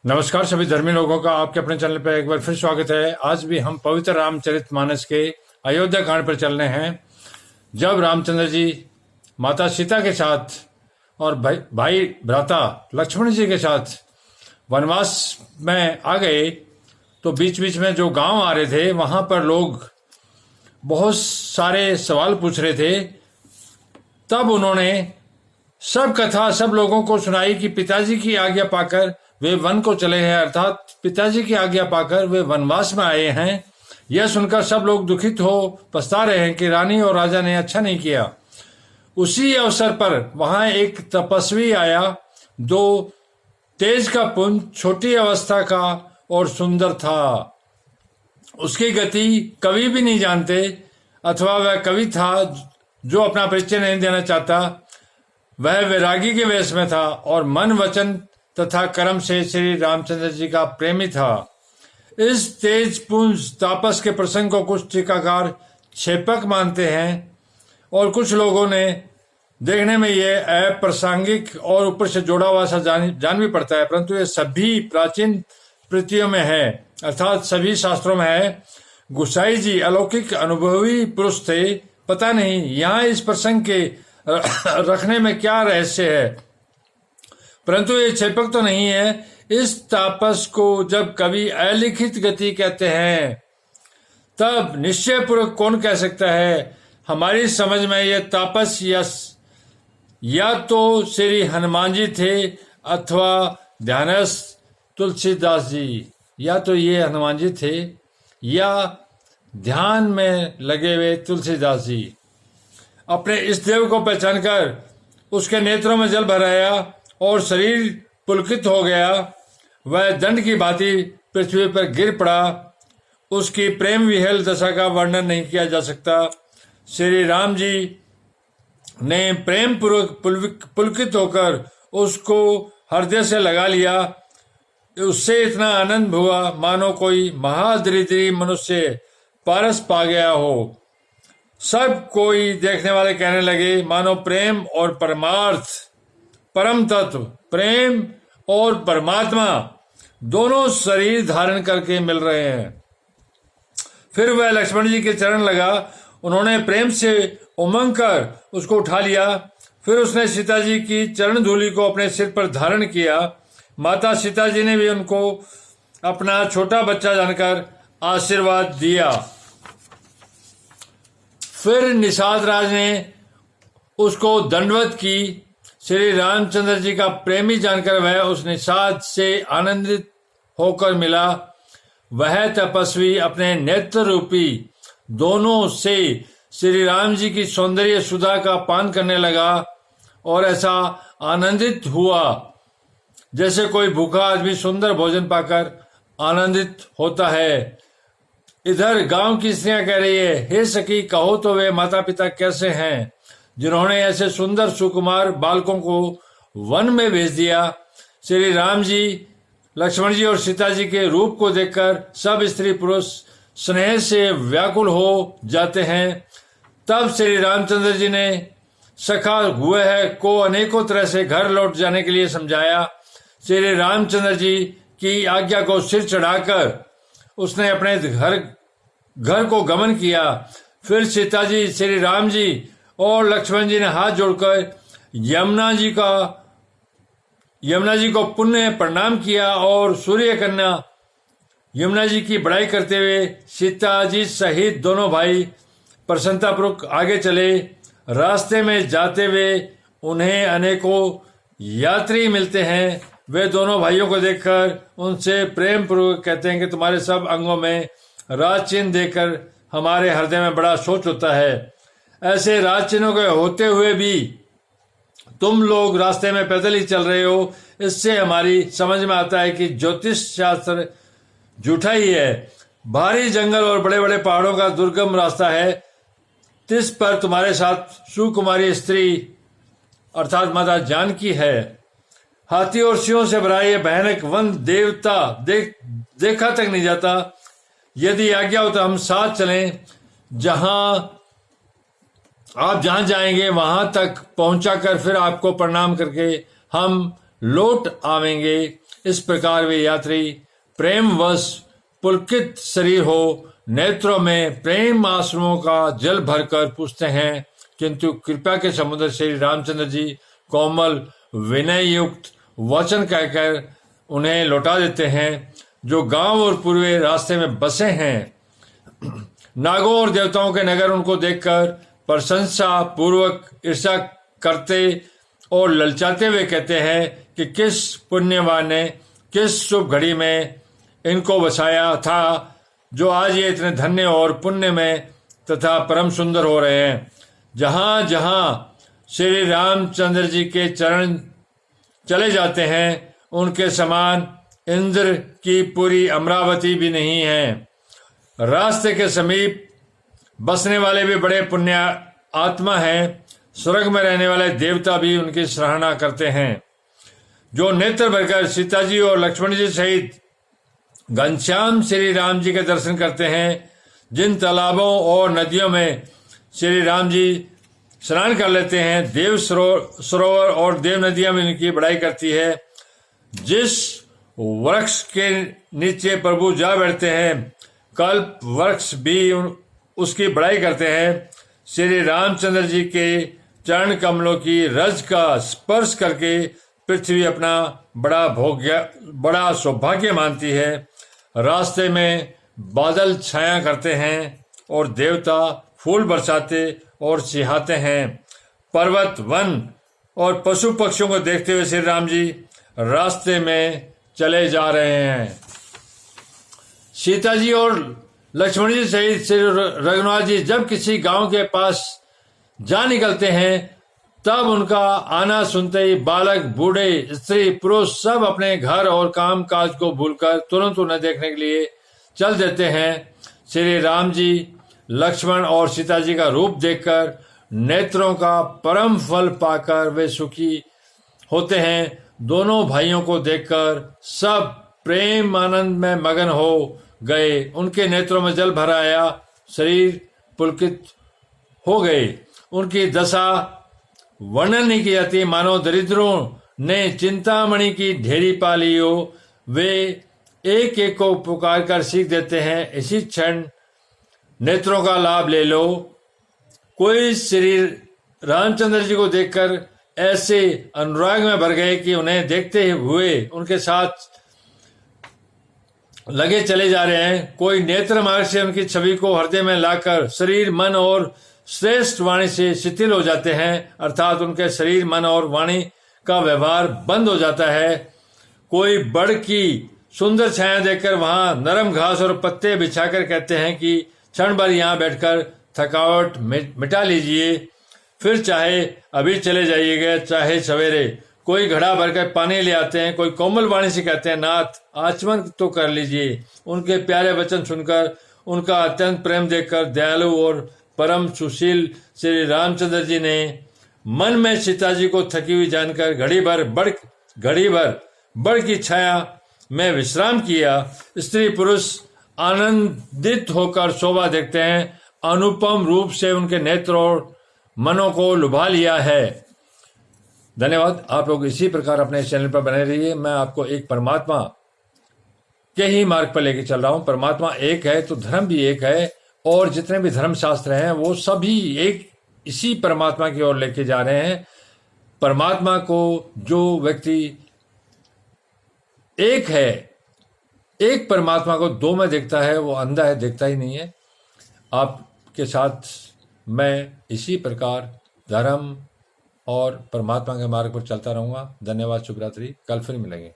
नमस्कार सभी धर्मी लोगों का आपके अपने चैनल पर एक बार फिर स्वागत है। आज भी हम पवित्र रामचरितमानस के अयोध्या कांड पर चल रहे हैं। जब रामचंद्र जी माता सीता के साथ और भाई भ्राता लक्ष्मण जी के साथ वनवास में आ गए तो बीच बीच में जो गांव आ रहे थे वहां पर लोग बहुत सारे सवाल पूछ रहे थे। तब उन्होंने सब कथा सब लोगों को सुनाई कि पिताजी की आज्ञा पाकर वे वन को चले हैं, अर्थात पिताजी की आज्ञा पाकर वे वनवास में आए हैं। यह सुनकर सब लोग दुखित हो पछता रहे हैं कि रानी और राजा ने अच्छा नहीं किया। उसी अवसर पर वहां एक तपस्वी आया जो तेज का पुंज, छोटी अवस्था का और सुंदर था। उसकी गति कवि भी नहीं जानते, अथवा वह कवि था जो अपना परिचय नहीं देना चाहता। वह वैरागी के वेश में था और मन वचन तथा कर्म से श्री रामचंद्र जी का प्रेमी था। इस तेज पुंज तापस के प्रसंग को कुछ टीकाकार क्षेपक मानते हैं और कुछ लोगों ने देखने में यह अप्रासंगिक और ऊपर से जोड़ा हुआ सा जान भी पड़ता है, परंतु ये सभी प्राचीन कृतियों में है, अर्थात सभी शास्त्रों में है। गुसाई जी अलौकिक अनुभवी पुरुष थे। पता नहीं यहाँ इस प्रसंग के रखने में क्या रहस्य है, परंतु ये क्षेपक तो नहीं है। इस तापस को जब कवि अलिखित गति कहते हैं तब निश्चय पूर्वक कौन कह सकता है। हमारी समझ में ये तापस या तो श्री हनुमान जी थे अथवा ध्यानस्थ तुलसीदास जी। या तो ये हनुमान जी थे या ध्यान में लगे हुए तुलसीदास जी। अपने इस देव को पहचान कर उसके नेत्रों में जल भराया और शरीर पुलकित हो गया। वह दंड की भांति पृथ्वी पर गिर पड़ा। उसकी प्रेम विहल दशा का वर्णन नहीं किया जा सकता। श्री राम जी ने प्रेम पूर्वक पुलकित होकर उसको हृदय से लगा लिया। उससे इतना आनंद हुआ मानो कोई महादरिद्री मनुष्य पारस पा गया हो। सब कोई देखने वाले कहने लगे मानो प्रेम और परमार्थ, परम तत्व प्रेम और परमात्मा दोनों शरीर धारण करके मिल रहे हैं। फिर वह लक्ष्मण जी के चरण लगा। उन्होंने प्रेम से उमंग कर उसको उठा लिया। फिर उसने सीता जी की चरण धूलि को अपने सिर पर धारण किया। माता सीता जी ने भी उनको अपना छोटा बच्चा जानकर आशीर्वाद दिया। फिर निषाद राज ने उसको दंडवत की। श्री रामचंद्र जी का प्रेमी जानकर वह उस निषाद से आनंदित होकर मिला। वह तपस्वी अपने नेत्र रूपी दोनों से श्री राम जी की सौंदर्य सुधा का पान करने लगा और ऐसा आनंदित हुआ जैसे कोई भूखा आदमी सुंदर भोजन पाकर आनंदित होता है। इधर गांव की स्त्रियां कह रही है, हे सखी कहो तो वे माता पिता कैसे हैं जिन्होंने ऐसे सुंदर सुकुमार बालकों को वन में भेज दिया। श्री राम जी, लक्ष्मण जी और सीता जी के रूप को देखकर सब स्त्री पुरुष स्नेह से व्याकुल हो जाते हैं। तब श्री रामचंद्र जी ने सखा हुए है को अनेकों तरह से घर लौट जाने के लिए समझाया। श्री रामचंद्र जी की आज्ञा को सिर चढ़ाकर उसने अपने घर को गमन किया। फिर सीता जी, श्री राम जी और लक्ष्मण जी ने हाथ जोड़कर यमुना जी को पुण्य प्रणाम किया और सूर्य कन्या यमुना जी की बड़ाई करते हुए सीता जी सहित दोनों भाई प्रसन्नतापूर्वक आगे चले। रास्ते में जाते हुए उन्हें अनेकों यात्री मिलते हैं। वे दोनों भाइयों को देखकर उनसे प्रेम पूर्वक कहते हैं कि तुम्हारे सब अंगों में राज चिन्ह देखकर हमारे हृदय में बड़ा शोच होता है। ऐसे राज चिन्हों के होते हुए भी तुम लोग रास्ते में पैदल ही चल रहे हो। इससे हमारी समझ में आता है कि ज्योतिष शास्त्र झूठा ही है। भारी जंगल और बड़े बड़े पहाड़ों का दुर्गम रास्ता है। तिस पर तुम्हारे साथ सुकुमारी स्त्री अर्थात माता जानकी है। हाथी और सिंहों से भरा ये भयानक वन देवता देखा तक नहीं जाता। यदि आज्ञा हो तो हम साथ चलें। आप जहां जाएंगे वहां तक पहुंचाकर फिर आपको प्रणाम करके हम लौट आवेंगे। इस प्रकार वे यात्री प्रेमवश पुलकित शरीर हो, नेत्रों में प्रेम आंसुओं का जल भरकर पूछते हैं, किंतु कृपा के समुद्र श्री रामचंद्र जी कोमल विनय युक्त वचन कहकर उन्हें लौटा देते हैं, जो गांव और पूर्वी रास्ते में बसे हैं। नागों और देवताओं के नगर उनको देखकर प्रशंसा पूर्वक ईर्ष्या करते और ललचाते हुए कहते हैं कि किस पुण्यवान ने किस शुभ घड़ी में इनको बसाया था, जो आज ये इतने धन्य और पुण्य में तथा परम सुंदर हो रहे हैं। जहां जहां श्री रामचंद्र जी के चरण चले जाते हैं, उनके समान इंद्र की पूरी अमरावती भी नहीं है। रास्ते के समीप बसने वाले भी बड़े पुण्य आत्मा हैं। स्वर्ग में रहने वाले देवता भी उनकी सराहना करते हैं, जो नेत्र भरकर सीता जी और लक्ष्मण जी सहित घनश्याम श्री राम जी के दर्शन करते हैं। जिन तालाबों और नदियों में श्री राम जी स्नान कर लेते हैं, देव सरोवर और देव नदियां भी इनकी बड़ाई करती है। जिस वृक्ष के नीचे प्रभु जा बैठते हैं, कल्प वृक्ष भी उसकी बड़ाई करते हैं। श्री रामचंद्र जी के चरण कमलों की रज का स्पर्श करके पृथ्वी अपना बड़ा सौभाग्य मानती है। रास्ते में बादल छाया करते हैं और देवता फूल बरसाते और सिहाते हैं। पर्वत, वन और पशु पक्षियों को देखते हुए श्री राम जी रास्ते में चले जा रहे हैं। सीता जी और लक्ष्मण जी सहित श्री रघुनाथ जी जब किसी गांव के पास जा निकलते हैं, तब उनका आना सुनते ही बालक, बूढ़े, स्त्री, पुरुष सब अपने घर और काम काज को भूलकर तुरंत उन्हें देखने के लिए चल देते हैं। श्री राम जी, लक्ष्मण और सीता जी का रूप देखकर नेत्रों का परम फल पाकर वे सुखी होते हैं। दोनों भाइयों को देखकर सब प्रेम आनंद में मगन हो गए। उनके नेत्रों में जल भर आया, शरीर पुलकित हो गए। उनकी दशा वर्णन नहीं की जाती, मानो दरिद्रों ने चिंतामणि की ढेरी पा ली हो। वे एक एक को पुकार कर सीख देते हैं, इसी क्षण नेत्रों का लाभ ले लो। कोई श्री रामचंद्र जी को देखकर ऐसे अनुराग में भर गए कि उन्हें देखते हुए उनके साथ लगे चले जा रहे हैं। कोई नेत्र मार्ग से उनकी छवि को हृदय में लाकर शरीर, मन और श्रेष्ठ वाणी से शिथिल हो जाते हैं, अर्थात उनके शरीर, मन और वाणी का व्यवहार बंद हो जाता है। कोई बड़ की सुंदर छाया देखकर वहां नरम घास और पत्ते बिछाकर कहते हैं कि क्षण भर यहाँ बैठकर थकावट मिटा लीजिए, फिर चाहे अभी चले जाइएगा, चाहे सवेरे। कोई घड़ा भरकर पानी ले आते हैं, कोई कोमल वाणी से कहते हैं, नाथ आचमन तो कर लीजिए। उनके प्यारे वचन सुनकर, उनका अत्यंत प्रेम देखकर दयालु और परम सुशील श्री रामचंद्र जी ने मन में सीता जी को थकी हुई जानकर घड़ी भर बड़ की छाया में विश्राम किया। स्त्री पुरुष आनंदित होकर शोभा देखते हैं। अनुपम रूप से उनके नेत्रों और मनों को लुभा लिया है। धन्यवाद। आप लोग इसी प्रकार अपने चैनल पर बने रहिए। मैं आपको एक परमात्मा के ही मार्ग पर लेके चल रहा हूं। परमात्मा एक है तो धर्म भी एक है, और जितने भी धर्म शास्त्र हैं वो सभी एक इसी परमात्मा की ओर लेके जा रहे हैं। परमात्मा को जो व्यक्ति एक है, एक परमात्मा को दो में देखता है, वो अंधा है, देखता ही नहीं है। आपके साथ मैं इसी प्रकार धर्म और परमात्मा के मार्ग पर चलता रहूंगा। धन्यवाद। शुभ रात्रि। कल फिर मिलेंगे।